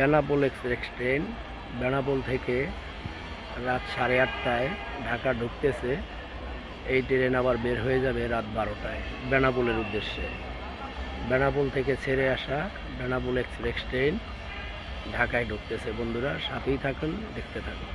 Benapole express train Benapole থেকে রাত 8:30টায় ঢাকা ঢুকতেছে। এই ট্রেন আবার বের হয়ে যাবে রাত 12টায় বেনাপোলের উদ্দেশ্যে। বেনাপোল থেকে ছেড়ে আসা বেনাপোল এক্সপ্রেস ট্রেন ঢাকায় ঢুকতেছে। বন্ধুরা সাথেই থাকুন, দেখতে থাকুন।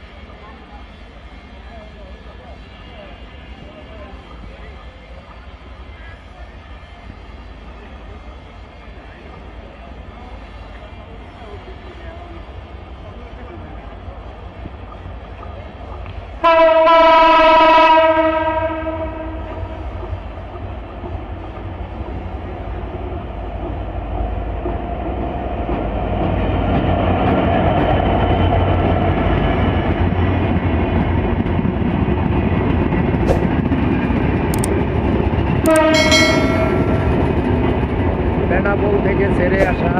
বেনাপোল থেকে ছেড়ে আসা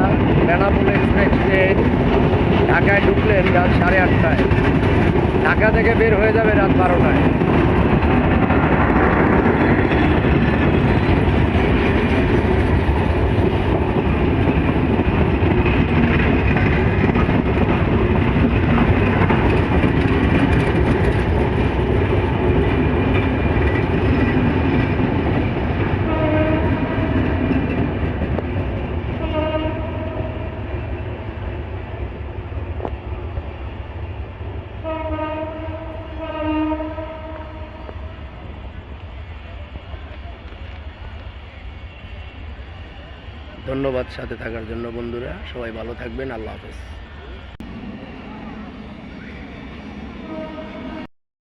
বেনাপোল এক্সপ্রেস ট্রেন ঢাকায় ঢুকলেন রাত 8:30টায়। ঢাকা থেকে বের হয়ে যাবে রাত 12টায়। ধন্যবাদ সাথে থাকার জন্য বন্ধুরা। সবাই ভালো থাকবেন। আল্লাহ হাফেজ।